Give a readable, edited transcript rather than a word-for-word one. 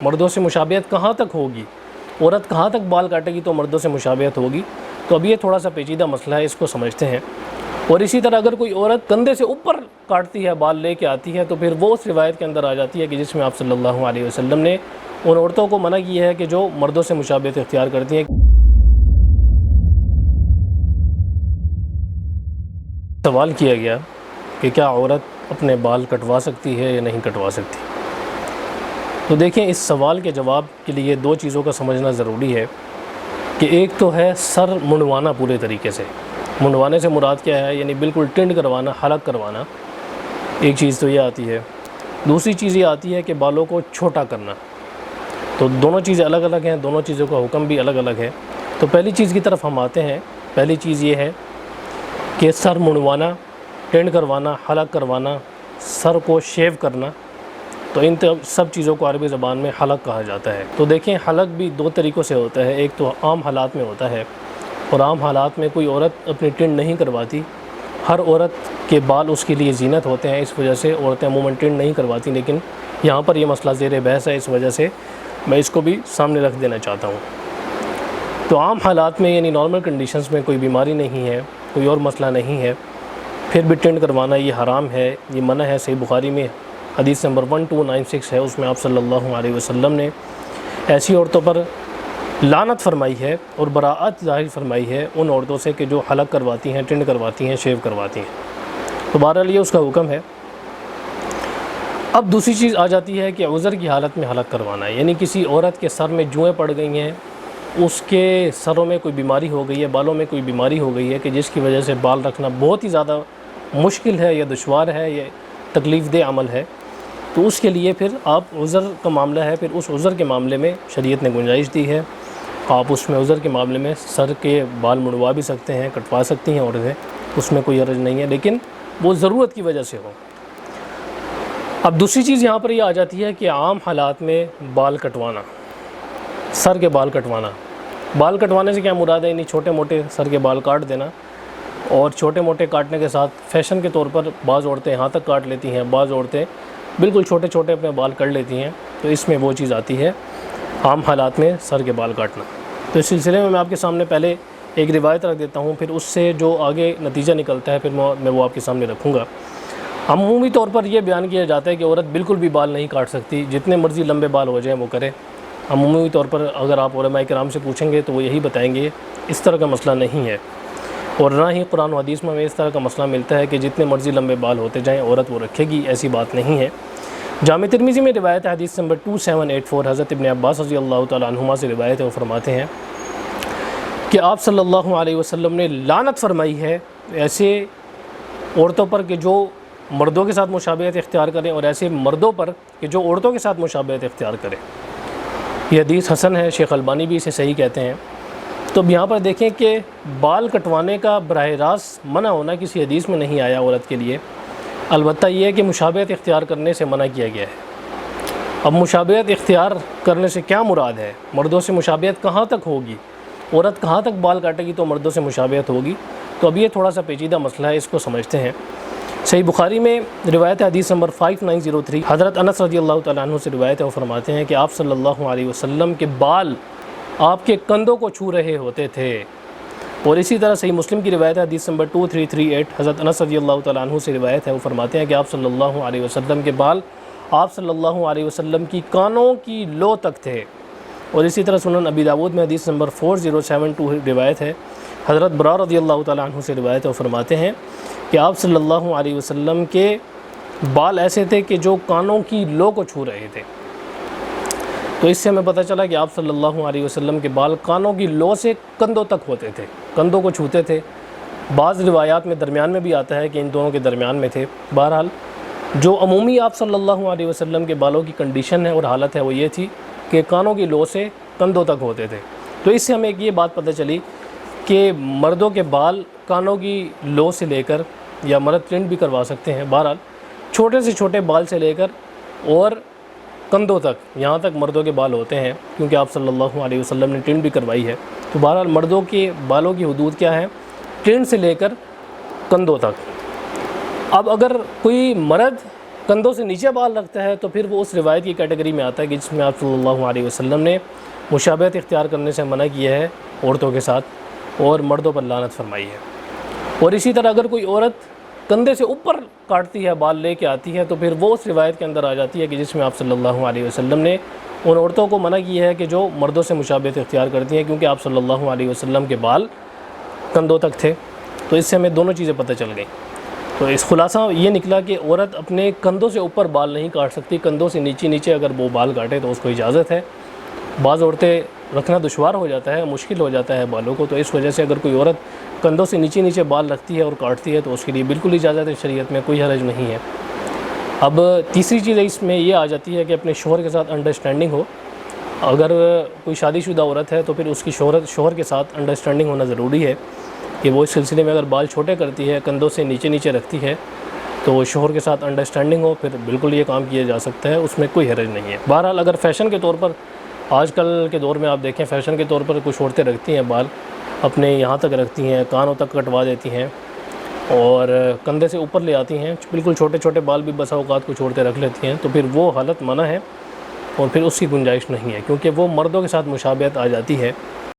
مردوں سے مشابہت کہاں تک ہوگی، عورت کہاں تک بال کاٹے گی تو مردوں سے مشابہت ہوگی؟ تو اب یہ تھوڑا سا پیچیدہ مسئلہ ہے، اس کو سمجھتے ہیں۔ اور اسی طرح اگر کوئی عورت کندھے سے اوپر کاٹتی ہے، بال لے کے آتی ہے، تو پھر وہ اس روایت کے اندر آ جاتی ہے کہ جس میں آپ صلی اللہ علیہ وسلم نے ان عورتوں کو منع کیا ہے کہ جو مردوں سے مشابہت اختیار کرتی ہیں۔ سوال کیا گیا کہ کیا عورت اپنے بال کٹوا سکتی ہے یا نہیں کٹوا سکتی؟ تو دیکھیں، اس سوال کے جواب کے لیے دو چیزوں کا سمجھنا ضروری ہے کہ ایک تو ہے سر منڈوانا پورے طریقے سے۔ منڈوانے سے مراد کیا ہے؟ یعنی بالکل ٹنڈ کروانا، حلق کروانا، ایک چیز تو یہ آتی ہے۔ دوسری چیز یہ آتی ہے کہ بالوں کو چھوٹا کرنا۔ تو دونوں چیزیں الگ الگ ہیں، دونوں چیزوں کا حکم بھی الگ الگ ہے۔ تو پہلی چیز کی طرف ہم آتے ہیں۔ پہلی چیز یہ ہے کہ سر منڈوانا، ٹنڈ کروانا، حلق کروانا، سر کو شیو کرنا، تو ان سب چیزوں کو عربی زبان میں حلق کہا جاتا ہے۔ تو دیکھیں، حلق بھی دو طریقوں سے ہوتا ہے۔ ایک تو عام حالات میں ہوتا ہے، اور عام حالات میں کوئی عورت اپنی ٹنڈ نہیں کرواتی۔ ہر عورت کے بال اس کے لیے زینت ہوتے ہیں، اس وجہ سے عورتیں عموماً ٹنڈ نہیں کرواتی، لیکن یہاں پر یہ مسئلہ زیر بحث ہے، اس وجہ سے میں اس کو بھی سامنے رکھ دینا چاہتا ہوں۔ تو عام حالات میں یعنی نارمل کنڈیشنز میں کوئی بیماری نہیں ہے، کوئی اور مسئلہ نہیں ہے، پھر بھی ٹنڈ کروانا یہ حرام ہے، یہ منع ہے۔ صحیح بخاری میں حدیث نمبر 1296 ہے، اس میں آپ صلی اللہ علیہ وسلم نے ایسی عورتوں پر لعنت فرمائی ہے اور براءت ظاہر فرمائی ہے ان عورتوں سے کہ جو حلق کرواتی ہیں، ٹنڈ کرواتی ہیں، شیو کرواتی ہیں۔ تو بہرحال یہ اس کا حکم ہے۔ اب دوسری چیز آ جاتی ہے کہ عذر کی حالت میں حلق کروانا ہے، یعنی کسی عورت کے سر میں جوئیں پڑ گئی ہیں، اس کے سروں میں کوئی بیماری ہو گئی ہے، بالوں میں کوئی بیماری ہو گئی ہے کہ جس کی وجہ سے بال رکھنا بہت ہی زیادہ مشکل ہے یا دشوار ہے یا تکلیف دہ عمل ہے، تو اس کے لیے پھر آپ عذر کا معاملہ ہے، پھر اس عذر کے معاملے میں شریعت نے گنجائش دی ہے۔ آپ اس میں عذر کے معاملے میں سر کے بال منڈوا بھی سکتے ہیں، کٹوا سکتی ہیں عورتیں، اس میں کوئی حرج نہیں ہے، لیکن وہ ضرورت کی وجہ سے ہو۔ اب دوسری چیز یہاں پر یہ آ جاتی ہے کہ عام حالات میں بال کٹوانا، سر کے بال کٹوانا۔ بال کٹوانے سے کیا مراد ہے؟ یعنی چھوٹے موٹے سر کے بال کاٹ دینا، اور چھوٹے موٹے کاٹنے کے ساتھ فیشن کے طور پر بعض عورتیں یہاں تک کاٹ لیتی ہیں، بعض عورتیں بالکل چھوٹے چھوٹے اپنے بال کر لیتی ہیں، تو اس میں وہ چیز آتی ہے عام حالات میں سر کے بال کاٹنا۔ تو اس سلسلے میں آپ کے سامنے پہلے ایک روایت رکھ دیتا ہوں، پھر اس سے جو آگے نتیجہ نکلتا ہے پھر میں وہ آپ کے سامنے رکھوں گا۔ عمومی طور پر یہ بیان کیا جاتا ہے کہ عورت بالکل بھی بال نہیں کاٹ سکتی، جتنے مرضی لمبے بال ہو جائیں وہ کرے۔ عمومی طور پر اگر آپ علماء کرام سے پوچھیں گے تو وہ یہی بتائیں گے، اس طرح کا مسئلہ نہیں ہے، اور نہ ہی قرآن و حدیث میں اس طرح کا مسئلہ ملتا ہے کہ جتنے مرضی لمبے بال ہوتے جائیں عورت وہ رکھے گی، ایسی بات نہیں ہے۔ جامع ترمذی میں روایت ہے، حدیث نمبر 2784، حضرت ابن عباس رضی اللہ تعالیٰ عنہما سے روایت ہے، وہ فرماتے ہیں کہ آپ صلی اللہ علیہ وسلم نے لعنت فرمائی ہے ایسے عورتوں پر کہ جو مردوں کے ساتھ مشابہت اختیار کریں، اور ایسے مردوں پر کہ جو عورتوں کے ساتھ مشابہت اختیار کریں۔ یہ حدیث حسن ہے، شیخ البانی بھی اسے صحیح کہتے ہیں۔ تو اب یہاں پر دیکھیں کہ بال کٹوانے کا براہ راست منع ہونا کسی حدیث میں نہیں آیا عورت کے لیے، البتہ یہ ہے کہ مشابہت اختیار کرنے سے منع کیا گیا ہے۔ اب مشابہت اختیار کرنے سے کیا مراد ہے؟ مردوں سے مشابہت کہاں تک ہوگی، عورت کہاں تک بال کاٹے گی تو مردوں سے مشابہت ہوگی؟ تو اب یہ تھوڑا سا پیچیدہ مسئلہ ہے، اس کو سمجھتے ہیں۔ صحیح بخاری میں روایت حدیث نمبر 5903، حضرت انس رضی اللہ تعالیٰ عنہ سے روایت ہے، وہ فرماتے ہیں کہ آپ صلی اللہ علیہ وسلم کے بال آپ کے کندھوں کو چھو رہے ہوتے تھے۔ اور اسی طرح صحیح مسلم کی روایت ہے، حدیث نمبر 2338، حضرت انس رضی اللہ تعالیٰ عنہ سے روایت ہے، وہ فرماتے ہیں کہ آپ صلی اللہ علیہ وسلم کے بال آپ صلی اللہ علیہ وسلم کی کانوں کی لو تک تھے۔ اور اسی طرح سنن ابی داؤد میں حدیث نمبر 4072 روایت ہے، حضرت برا رضی اللہ تعالیٰ عنہ سے روایت ہے، وہ فرماتے ہیں کہ آپ صلی اللہ علیہ وسلم کے بال ایسے تھے کہ جو کانوں کی لو کو چھو رہے تھے۔ تو اس سے ہمیں پتہ چلا کہ آپ صلی اللہ علیہ وسلم کے بال کانوں کی لو سے کندھوں تک ہوتے تھے، کندھوں کو چھوتے تھے۔ بعض روایات میں درمیان میں بھی آتا ہے کہ ان دونوں کے درمیان میں تھے۔ بہرحال جو عمومی آپ صلی اللہ علیہ وسلم کے بالوں کی کنڈیشن ہے اور حالت ہے وہ یہ تھی کہ کانوں کی لو سے کندھوں تک ہوتے تھے۔ تو اس سے ہمیں ایک یہ بات پتہ چلی کہ مردوں کے بال کانوں کی لو سے لے کر، یا مرد ٹرینڈ بھی کروا سکتے ہیں، بہرحال چھوٹے سے چھوٹے بال سے لے کر اور کندھوں تک، یہاں تک مردوں کے بال ہوتے ہیں، کیونکہ آپ صلی اللہ علیہ وسلم نے ٹرینڈ بھی کروائی ہے۔ تو بہرحال مردوں کے بالوں کی حدود کیا ہے؟ ٹرینڈ سے لے کر کندھوں تک۔ اب اگر کوئی مرد کندھوں سے نیچے بال رکھتا ہے تو پھر وہ اس روایت کی کیٹیگری میں آتا ہے کہ جس میں آپ صلی اللہ علیہ وسلم نے مشابہت اختیار کرنے سے منع کیا ہے عورتوں کے ساتھ اور مردوں پر لعنت فرمائی ہے۔ اور اسی طرح اگر کوئی عورت کندھے سے اوپر کاٹتی ہے، بال لے کے آتی ہے، تو پھر وہ اس روایت کے اندر آ جاتی ہے کہ جس میں آپ صلی اللہ علیہ وسلم نے ان عورتوں کو منع کیا ہے کہ جو مردوں سے مشابہت اختیار کرتی ہیں، کیونکہ آپ صلی اللہ علیہ وسلم کے بال کندھوں تک تھے۔ تو اس سے ہمیں دونوں چیزیں پتہ چل گئیں۔ تو اس خلاصہ یہ نکلا کہ عورت اپنے کندھوں سے اوپر بال نہیں کاٹ سکتی، کندھوں سے نیچے اگر وہ بال کاٹے تو اس کو اجازت ہے۔ بعض عورتیں رکھنا دشوار ہو جاتا ہے، مشکل ہو جاتا ہے بالوں کو، تو اس وجہ سے اگر کوئی عورت کندھوں سے نیچے بال رکھتی ہے اور کاٹتی ہے تو اس کے لیے بالکل اجازت ہے، شریعت میں کوئی حرج نہیں ہے۔ اب تیسری چیز اس میں یہ آ جاتی ہے کہ اپنے شوہر کے ساتھ انڈرسٹینڈنگ ہو۔ اگر کوئی شادی شدہ عورت ہے تو پھر اس کی شوہر کے ساتھ انڈرسٹینڈنگ ہونا ضروری ہے کہ وہ اس سلسلے میں اگر بال چھوٹے کرتی ہے، کندھوں سے نیچے رکھتی ہے، تو شوہر کے ساتھ انڈرسٹینڈنگ ہو، پھر بالکل یہ کام کیا جا سکتا ہے، اس میں کوئی حرج نہیں ہے۔ بہرحال اگر فیشن کے طور پر آج کل کے دور میں آپ دیکھیں، فیشن کے طور پر کچھ عورتیں رکھتی ہیں بال اپنے یہاں تک رکھتی ہیں، کانوں تک کٹوا دیتی ہیں اور کندھے سے اوپر لے آتی ہیں، بالکل چھوٹے بال بھی بسا اوقات کچھ عورتیں رکھ لیتی ہیں، تو پھر وہ حالت منع ہے اور پھر اس کی گنجائش نہیں ہے، کیونکہ وہ مردوں کے ساتھ مشابہت آ جاتی ہے۔